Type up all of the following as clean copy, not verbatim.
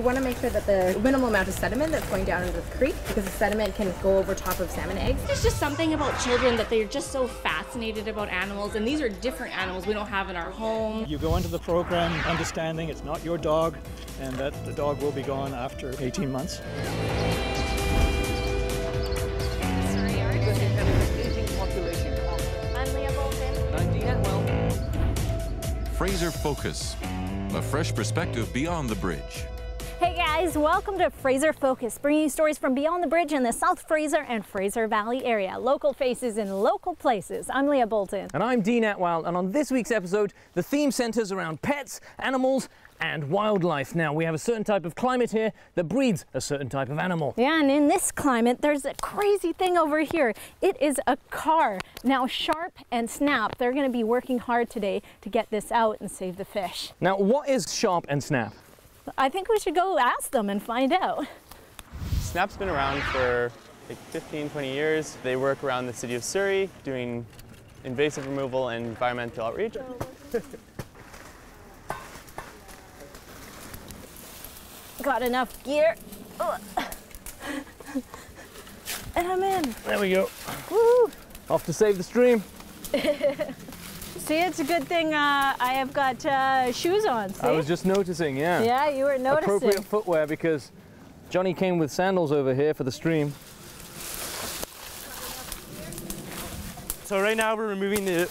want to make sure that the minimal amount of sediment that's going down into the creek, because the sediment can go over top of salmon eggs. There's just something about children that they're just so fascinated about animals, and these are different animals we don't have in our home. You go into the program understanding it's not your dog and that the dog will be gone after 18 months. Fraser Focus, a fresh perspective beyond the bridge. Hey guys, welcome to Fraser Focus, bringing you stories from beyond the bridge in the South Fraser and Fraser Valley area. Local faces in local places. I'm Leah Bolton. And I'm Dean Atwell, and on this week's episode, the theme centers around pets, animals, and wildlife. Now, we have a certain type of climate here that breeds a certain type of animal. Yeah, and in this climate, there's a crazy thing over here. It is a car. Now, Sharp and Snap, they're going to be working hard today to get this out and save the fish. Now, what is Sharp and Snap? I think we should go ask them and find out. Snap's been around for like 15, 20 years. They work around the city of Surrey doing invasive removal and environmental outreach. Got enough gear. Ugh. And I'm in. There we go. Woo! Off to save the stream. See, it's a good thing I have got shoes on, see? I was just noticing, yeah. Yeah, you were noticing. Appropriate footwear, because Johnny came with sandals over here for the stream. So right now we're removing the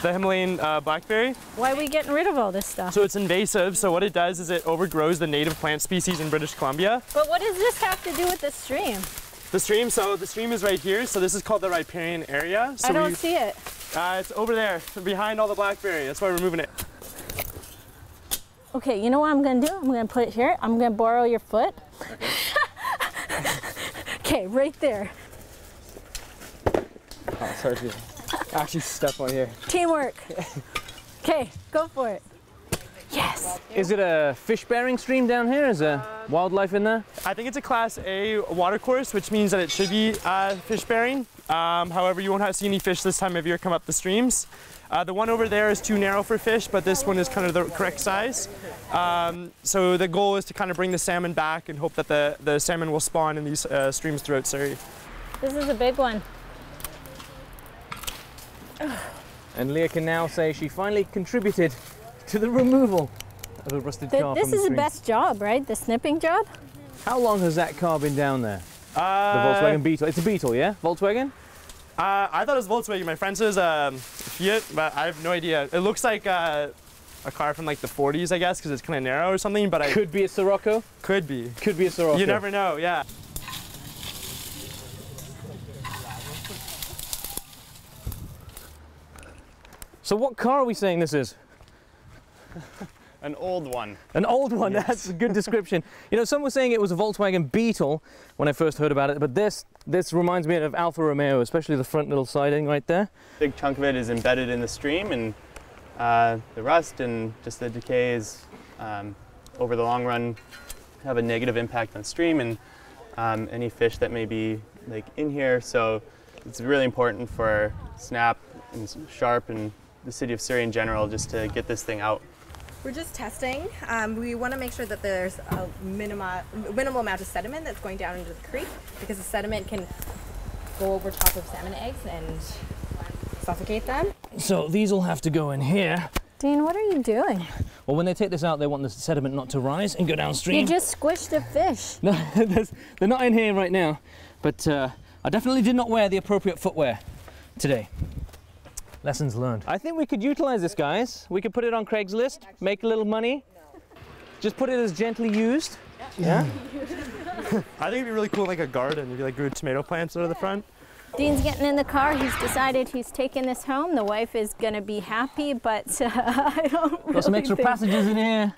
Himalayan blackberry. Why are we getting rid of all this stuff? So it's invasive, so what it does is it overgrows the native plant species in British Columbia. But what does this have to do with the stream? The stream is right here, so this is called the riparian area. So I don't see it. It's over there, behind all the blackberry. That's why we're moving it. Okay, you know what I'm gonna do? I'm gonna put it here. I'm gonna borrow your foot. Okay, right there. Oh, sorry to actually step on here. Teamwork. Okay, go for it. Yes. Is it a fish-bearing stream down here? Is there wildlife in there? I think it's a Class A watercourse, which means that it should be fish-bearing. However, you won't see any fish this time of year come up the streams. The one over there is too narrow for fish, but this one is kind of the correct size. So the goal is to kind of bring the salmon back and hope that the salmon will spawn in these streams throughout Surrey. This is a big one. And Leah can now say she finally contributed to the removal of a rusted car. This is the best job, right? The snipping job? How long has that car been down there? The Volkswagen Beetle. It's a Beetle, yeah? Volkswagen? I thought it was Volkswagen. My friend says Fiat, but I have no idea. It looks like a car from like the 40s, I guess, because it's kind of narrow or something. But Could be a Sirocco? Could be. Could be a Sirocco. You never know, yeah. So what car are we saying this is? An old one. An old one, yes. That's a good description. You know, some were saying it was a Volkswagen Beetle when I first heard about it, but this reminds me of Alfa Romeo, especially the front little siding right there. A big chunk of it is embedded in the stream, and the rust and just the decay is, over the long run, have a negative impact on stream and any fish that may be like in here. So it's really important for Snap and Sharp and the city of Surrey in general just to get this thing out. We're just testing. We want to make sure that there's a minimal amount of sediment that's going down into the creek, because the sediment can go over top of salmon eggs and suffocate them. So these will have to go in here. Dean, what are you doing? Well, when they take this out, they want the sediment not to rise and go downstream. You just squished a fish. No, they're not in here right now, but I definitely did not wear the appropriate footwear today. Lessons learned. I think we could utilize this, guys. We could put it on Craigslist, make a little money. Just put it as gently used. Yeah? I think it'd be really cool, like a garden, if you like grew tomato plants out of the front. Dean's getting in the car. He's decided he's taking this home. The wife is gonna be happy, but I don't really Got some extra think... passages in here,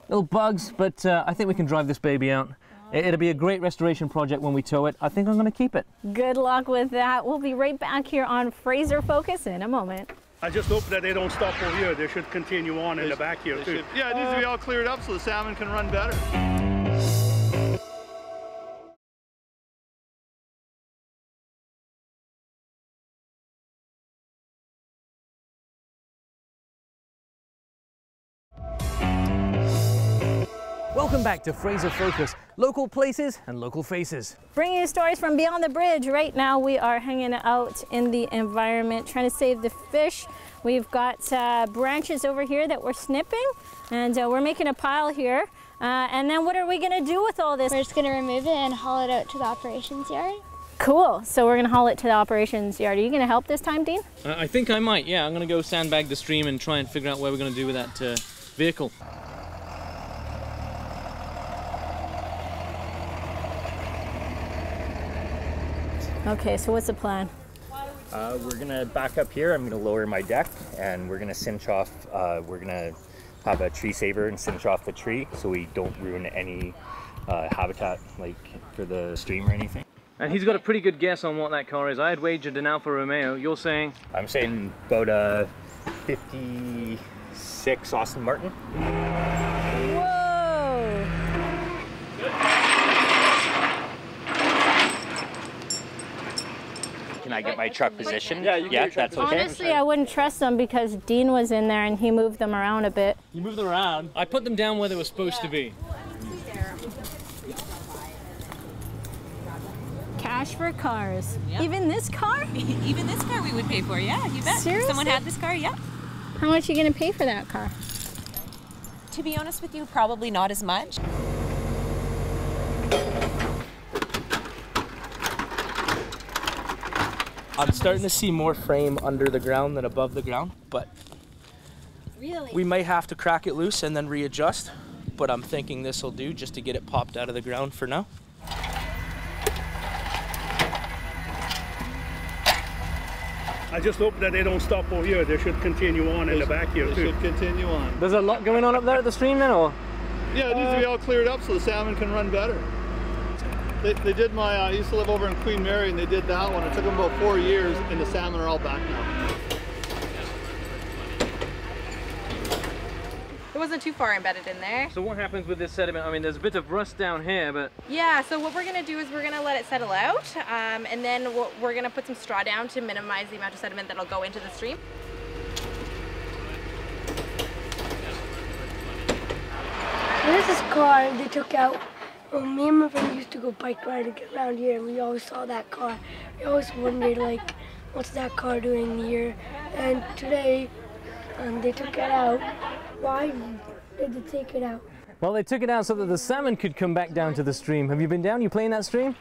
little bugs, but I think we can drive this baby out. It'll be a great restoration project when we tow it. I think I'm going to keep it. Good luck with that. We'll be right back here on Fraser Focus in a moment. I just hope that they don't stop over here. They should continue on in the back here too. Yeah, it needs to be all cleared up so the salmon can run better. Welcome Welcome back to Fraser Focus, local places and local faces. Bringing you stories from beyond the bridge. Right now we are hanging out in the environment, trying to save the fish. We've got branches over here that we're snipping, and we're making a pile here. And then what are we gonna do with all this? We're just gonna remove it and haul it out to the operations yard. Cool, so we're gonna haul it to the operations yard. Are you gonna help this time, Dean? I think I might, yeah. I'm gonna go sandbag the stream and try and figure out what we're gonna do with that vehicle. Okay, so what's the plan? We're gonna back up here. I'm gonna lower my deck and we're gonna cinch off, we're gonna have a tree saver and cinch off the tree so we don't ruin any habitat like for the stream or anything. And he's got a pretty good guess on what that car is. I had wagered an Alfa Romeo. You're saying? I'm saying about a 56 Aston Martin. Whoa! Can I get my truck positioned? Yeah, you can. Yeah, that's okay. Honestly, I wouldn't trust them because Dean was in there and he moved them around a bit. You moved them around? I put them down where they were supposed to be. Cash for cars. Yep. Even this car? Even this car we would pay for, yeah, you bet. Seriously? If someone had this car, yeah. How much are you gonna pay for that car? To be honest with you, probably not as much. I'm starting to see more frame under the ground than above the ground, but really? We might have to crack it loose and then readjust, but I'm thinking this will do just to get it popped out of the ground for now. I just hope that they don't stop over here. They should continue on in the back here too. They should continue on. There's a lot going on up there at the stream then, or? Yeah, it needs to be all cleared up so the salmon can run better. They did my, I used to live over in Queen Mary and they did that one. It took them about 4 years and the salmon are all back now. It wasn't too far embedded in there. So what happens with this sediment? I mean, there's a bit of rust down here, but... Yeah, so what we're gonna do is we're gonna let it settle out, and then we're gonna put some straw down to minimize the amount of sediment that'll go into the stream. There's this car they took out. Me and my friend used to go bike riding around here, and we always saw that car. We always wondered, like, what's that car doing here? And today, they took it out. Why did they take it out? Well, they took it out so that the salmon could come back down to the stream. Have you been down? You playing that stream?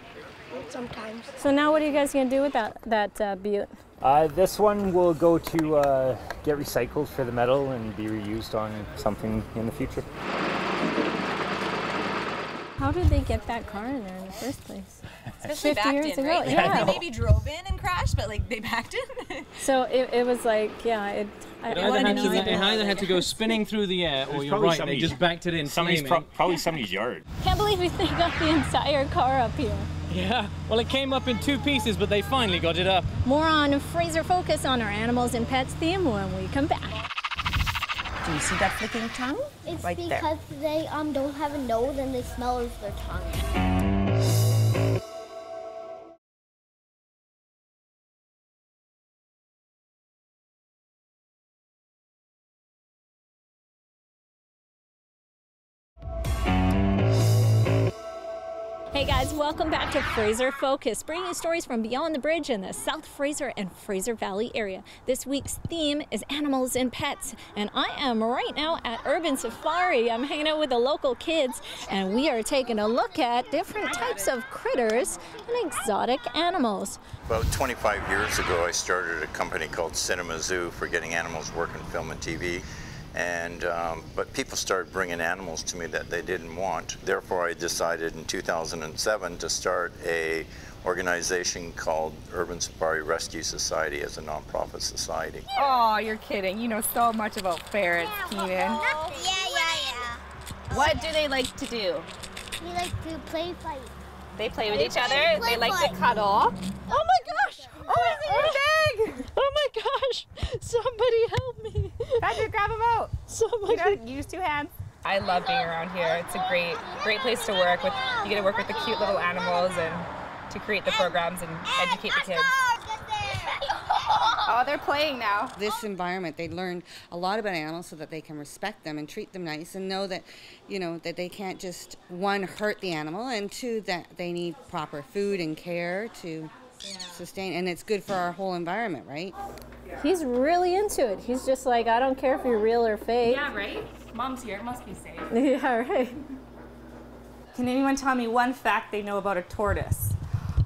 Sometimes. So now what are you guys gonna do with that butte? This one will go to get recycled for the metal and be reused on something in the future. How did they get that car in there in the first place? Especially 50 backed years in, ago. right? Yeah. They maybe drove in and crashed, but like they backed in. So it was like, yeah, it either had to go spinning through the air, or you're right, they just backed it in. Probably somebody's yard. Can't believe they got the entire car up here. Yeah, well it came up in 2 pieces, but they finally got it up. More on Fraser Focus on our animals and pets theme when we come back. Do you see that flicking tongue? It's right because there. they don't have a nose and they smell with their tongue. Hey guys, welcome back to Fraser Focus, bringing you stories from beyond the bridge in the South Fraser and Fraser Valley area. This week's theme is animals and pets, and I am right now at Urban Safari. I'm hanging out with the local kids, and we are taking a look at different types of critters and exotic animals. About 25 years ago, I started a company called Cinema Zoo for getting animals work in film and TV. But people started bringing animals to me that they didn't want. Therefore, I decided in 2007 to start a organization called Urban Safari Rescue Society as a nonprofit society. Oh, you're kidding. You know so much about ferrets, Keenan. Yeah. What do they like to do? We like to play fight. They play with each other. They like to cuddle. Oh my gosh! Oh, is it your bag? Oh my gosh! Somebody help me! Patrick, grab him out. Somebody. You gotta use 2 hands. I love being around here. It's a great place to work with. You get to work with the cute little animals and to create the programs and educate the kids. Oh, they're playing now. This environment, they learn a lot about animals so that they can respect them and treat them nice and know that, you know, that they can't just, one, hurt the animal, and two, that they need proper food and care to sustain, and it's good for our whole environment, right? He's really into it. He's just like, I don't care if you're real or fake. Yeah, right? Mom's here, it must be safe. Yeah, right. Can anyone tell me one fact they know about a tortoise?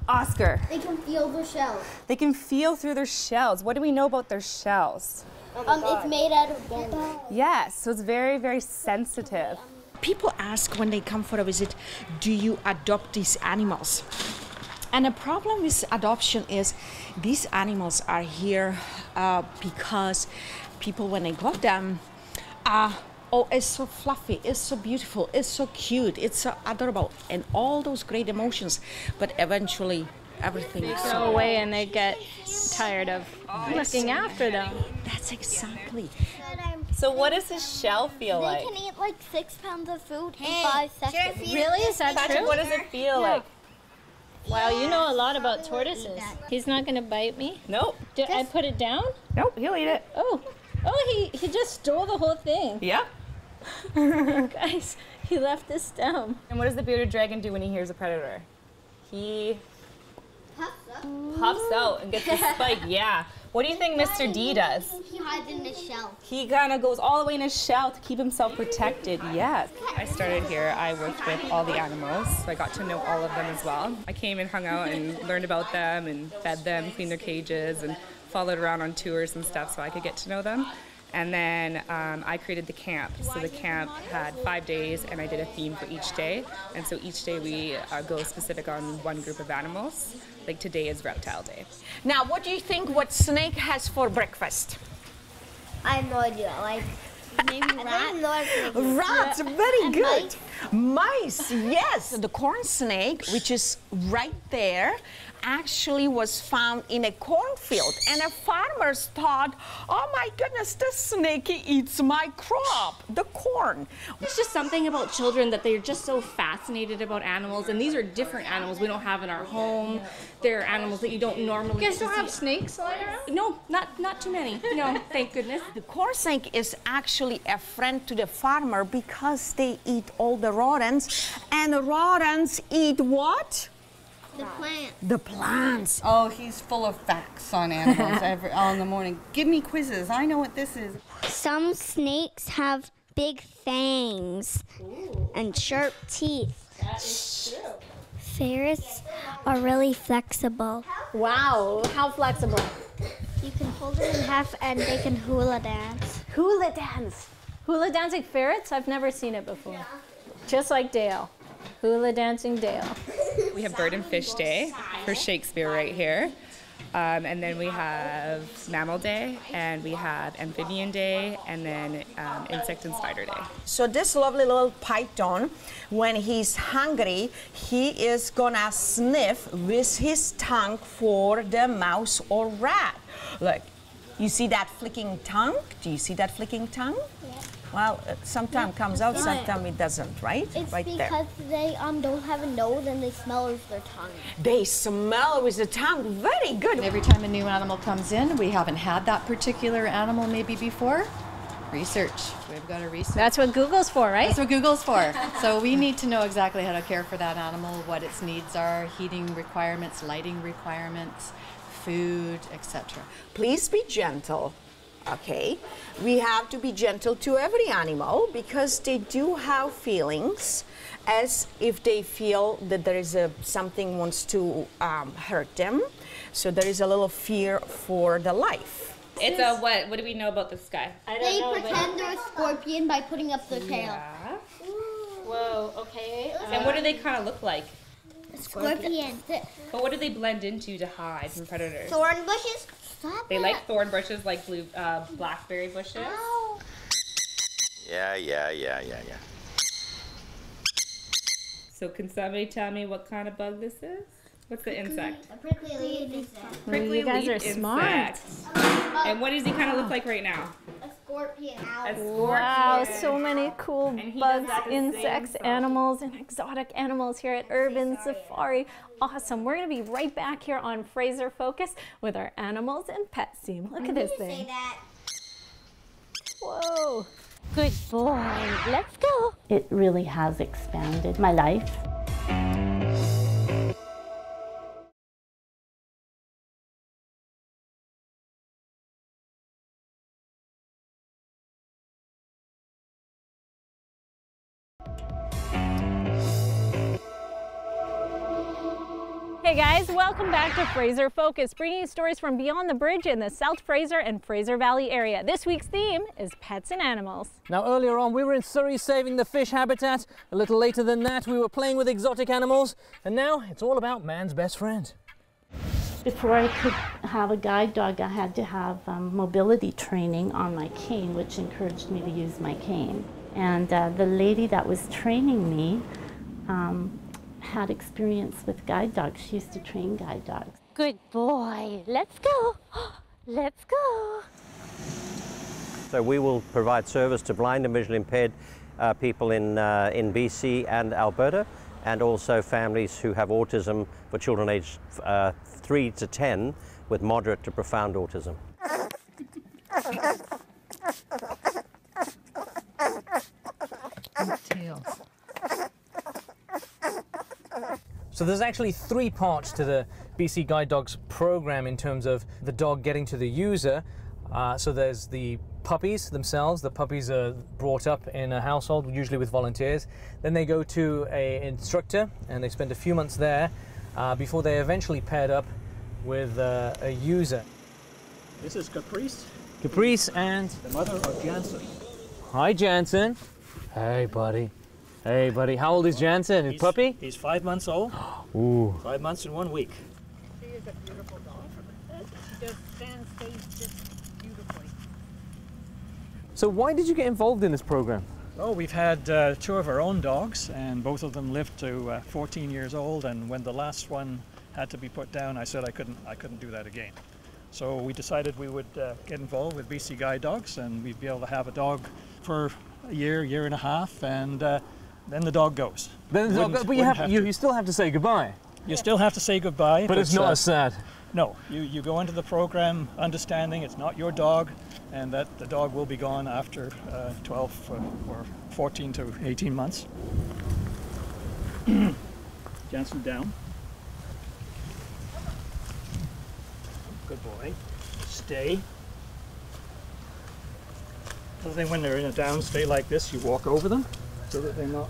Oscar. They can feel their shells. They can feel through their shells. What do we know about their shells? It's made out of bone. Yes, so it's very, very sensitive. People ask when they come for a visit, do you adopt these animals? And the problem with adoption is these animals are here because people, when they got them, oh, it's so fluffy, it's so beautiful, it's so cute, it's so adorable, and all those great emotions. But eventually, everything They go away and they get tired of looking after them. That's exactly. So what does his shell feel like? They can eat like 6 pounds of food in 5 seconds. Really? Is that Patrick, true? what does it feel like? Wow, you know a lot about tortoises. He's not going to bite me? Nope. Did I put it down? Nope, he'll eat it. Oh, he just stole the whole thing. Yeah. Guys, he left this down. And what does the bearded dragon do when he hears a predator? He pops out and gets the spike. Yeah. What do you think Mr. D does? He hides in his shell. He kind of goes all the way in his shell to keep himself protected. Yes. I started here. I worked with all the animals, so I got to know all of them as well. I came and hung out and learned about them and fed them, cleaned their cages, and followed around on tours and stuff so I could get to know them. And then I created the camp. So the camp had 5 days, and I did a theme for each day. And so each day we go specific on one group of animals. Like today is Reptile Day. Now, what do you think what snake has for breakfast? I have no idea. Like maybe rats. Rats, very good. Mice, yes. The corn snake, which is right there, actually was found in a cornfield, and the farmers thought, oh my goodness, this snake eats my crop, the corn. It's just something about children that they're just so fascinated about animals, and these are different animals we don't have in our home. They're animals that you don't normally You guys don't have snakes lying around? No, not too many. No, thank goodness. The corn snake is actually a friend to the farmer because they eat all the rodents, and the rodents eat what? The plants. The plants. Oh, he's full of facts on animals all in the morning. Give me quizzes. I know what this is. Some snakes have big fangs and sharp teeth. That is true. Ferrets are really flexible. Wow, how flexible? You can fold them in half and they can hula dance. Hula dance. Hula dancing ferrets? I've never seen it before. Just like Dale. Hula dancing Dale. We have Bird and Fish Day for Shakespeare right here. And then we have Mammal Day, and we have Amphibian Day, and then Insect and Spider Day. So this lovely little python, when he's hungry, he is gonna sniff with his tongue for the mouse or rat. Look, you see that flicking tongue? Do you see that flicking tongue? Yeah. Well, sometimes comes out, sometimes it doesn't, right? It's right because there. they don't have a nose and they smell with their tongue. They smell with the tongue. Very good. Every time a new animal comes in, we haven't had that particular animal maybe before. Research. We've got to research. That's what Google's for, right? That's what Google's for. So we need to know exactly how to care for that animal, what its needs are, heating requirements, lighting requirements, food, etc. Please be gentle. Okay, we have to be gentle to every animal because they do have feelings, as if they feel that there is something wants to hurt them. So there is a little fear for the life. It's a what? What do we know about this guy? They pretend they're a scorpion by putting up their tail. Yeah. Whoa, okay. And what do they kind of look like? Scorpion. But what do they blend into to hide from predators? Thorn bushes? Stop They it. like thorn bushes, like blackberry bushes. Ow. Yeah. So can somebody tell me what kind of bug this is? What's the insect? A prickly leaf insect. Prickly you guys leaf are smart. insect. And what does he kind of look like right now? A scorpion. Wow, so many cool bugs, that the insects, same, so- animals, and exotic animals here at Urban Safari. Awesome. We're going to be right back here on Fraser Focus with our animals and pets team. Look at this thing. Whoa. Good boy. Let's go. It really has expanded my life. Hey guys, welcome back to Fraser Focus, bringing you stories from beyond the bridge in the South Fraser and Fraser Valley area. This week's theme is pets and animals. Now earlier on we were in Surrey saving the fish habitat. A little later than that we were playing with exotic animals. And now it's all about man's best friend. Before I could have a guide dog, I had to have mobility training on my cane, which encouraged me to use my cane. And the lady that was training me had experience with guide dogs. She used to train guide dogs. Good boy. Let's go. Let's go. So we will provide service to blind and visually impaired people in BC and Alberta, and also families who have autism for children aged 3 to 10 with moderate to profound autism. Tails. So there's actually 3 parts to the BC Guide Dogs program in terms of the dog getting to the user. So there's the puppies themselves. The puppies are brought up in a household, usually with volunteers. Then they go to an instructor and they spend a few months there before they're eventually paired up with a user. This is Caprice. Caprice and the mother of Jansen. Hi, Jansen. Hey, buddy. Hey, buddy. How old is Jansen? His puppy? He's 5 months old. Ooh. 5 months and 1 week. She is a beautiful dog. She just stands just beautifully. So why did you get involved in this program? Oh, we've had 2 of our own dogs, and both of them lived to 14 years old. And when the last one had to be put down, I said I couldn't do that again. So we decided we would get involved with BC Guide Dogs, and we'd be able to have a dog for a year and a half, and then the dog goes. Then the dog goes, but you still have to say goodbye. You still have to say goodbye. But it's not as sad. No, you go into the program understanding it's not your dog, and that the dog will be gone after 12 or 14 to 18 months. Jansen down. Good boy. Stay. So then when they're in a down stay like this, you walk over them so that they're not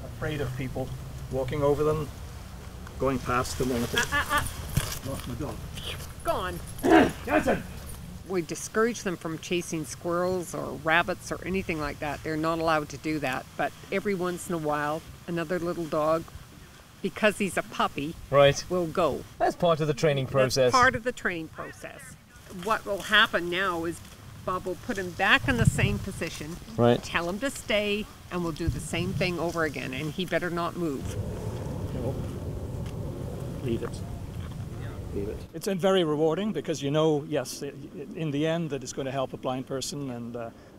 afraid of people walking over them, going past them. Lost my dog. Gone. Jansen! We discourage them from chasing squirrels or rabbits or anything like that. They're not allowed to do that. But every once in a while, another little dog, because he's a puppy, right, will go. That's part of the training process. That's part of the training process. What will happen now is Bob will put him back in the same position, right, tell him to stay, and we'll do the same thing over again, and he better not move. No. Leave it. Leave it. It's very rewarding because you know, yes, in the end that it's going to help a blind person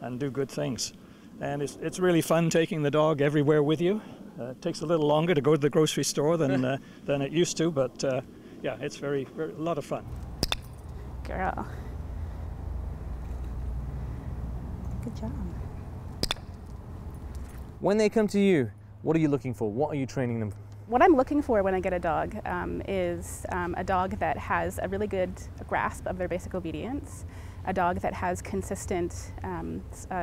and do good things. And it's really fun taking the dog everywhere with you. It takes a little longer to go to the grocery store than it used to, but yeah, it's very a lot of fun. Girl. Good job. When they come to you, what are you looking for? What are you training them? What I'm looking for when I get a dog is a dog that has a really good grasp of their basic obedience, a dog that has consistent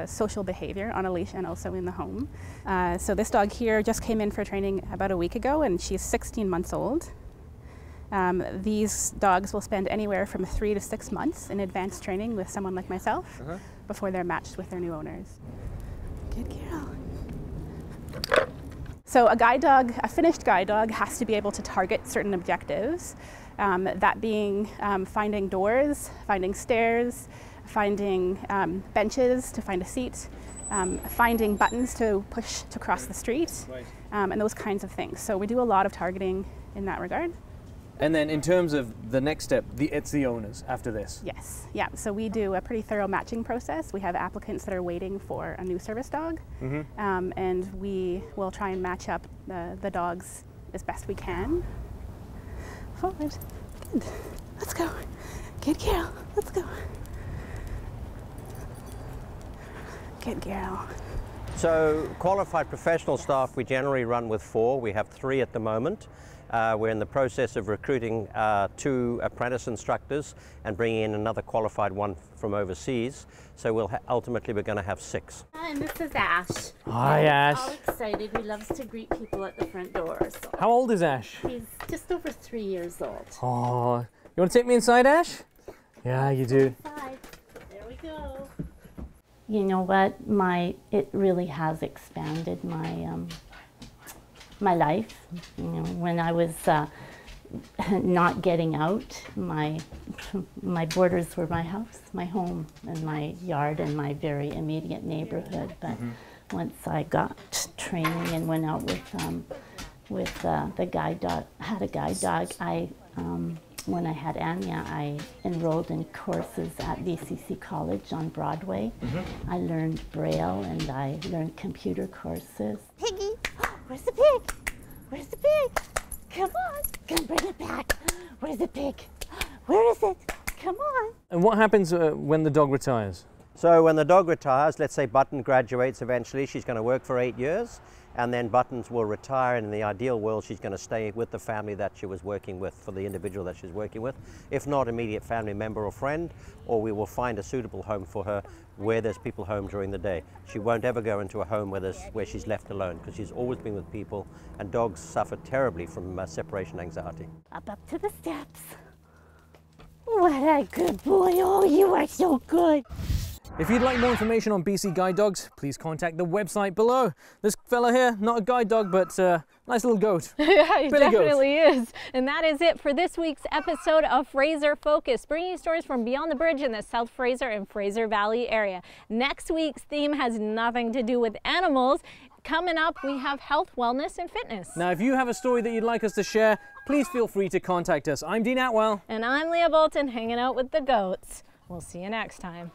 social behavior on a leash and also in the home. So this dog here just came in for training about a week ago, and she's 16 months old. These dogs will spend anywhere from 3 to 6 months in advanced training with someone like myself before they're matched with their new owners. Good girl. So a finished guide dog has to be able to target certain objectives, that being finding doors, finding stairs, finding benches to find a seat, finding buttons to push to cross the street, and those kinds of things. So we do a lot of targeting in that regard. And then in terms of the next step, it's the owners after this? Yes, yeah. So we do a pretty thorough matching process. We have applicants that are waiting for a new service dog, and we will try and match up the dogs as best we can. Forward. Good. Let's go. Good girl. Let's go. Good girl. So qualified professional staff, we generally run with 4. We have 3 at the moment. We're in the process of recruiting 2 apprentice instructors and bringing in another qualified one from overseas. So ultimately we're going to have 6. Hi, and this is Ash. Hi, Ash. All excited. He loves to greet people at the front door. So. How old is Ash? He's just over 3 years old. Oh, you want to take me inside, Ash? Yeah, you do. Inside. There we go. You know what? It really has expanded my life. You know, when I was not getting out, my borders were my house, my home, and my yard, and my very immediate neighborhood. But once I got training and went out with the guide dog, had a guide dog, when I had Anya, I enrolled in courses at BCC College on Broadway. I learned Braille and I learned computer courses. Piggy, where's the pig? Where's the pig? Come on, come bring it back. Where's the pig? Where is it? Come on. And what happens when the dog retires? So when the dog retires, let's say Button graduates eventually, she's going to work for 8 years, and then Buttons will retire, and in the ideal world she's going to stay with the family that she was working with, for the individual that she's working with. If not, immediate family member or friend, or we will find a suitable home for her where there's people home during the day. She won't ever go into a home where she's left alone, because she's always been with people, and dogs suffer terribly from separation anxiety. Up to the steps. What a good boy. Oh, you are so good. If you'd like more information on BC guide dogs, please contact the website below. This fella here, not a guide dog, but nice little goat. Yeah, he definitely is. And that is it for this week's episode of Fraser Focus, bringing you stories from beyond the bridge in the South Fraser and Fraser Valley area. Next week's theme has nothing to do with animals. Coming up, we have health, wellness, and fitness. Now, if you have a story that you'd like us to share, please feel free to contact us. I'm Dean Atwell. And I'm Leah Bolton, hanging out with the goats. We'll see you next time.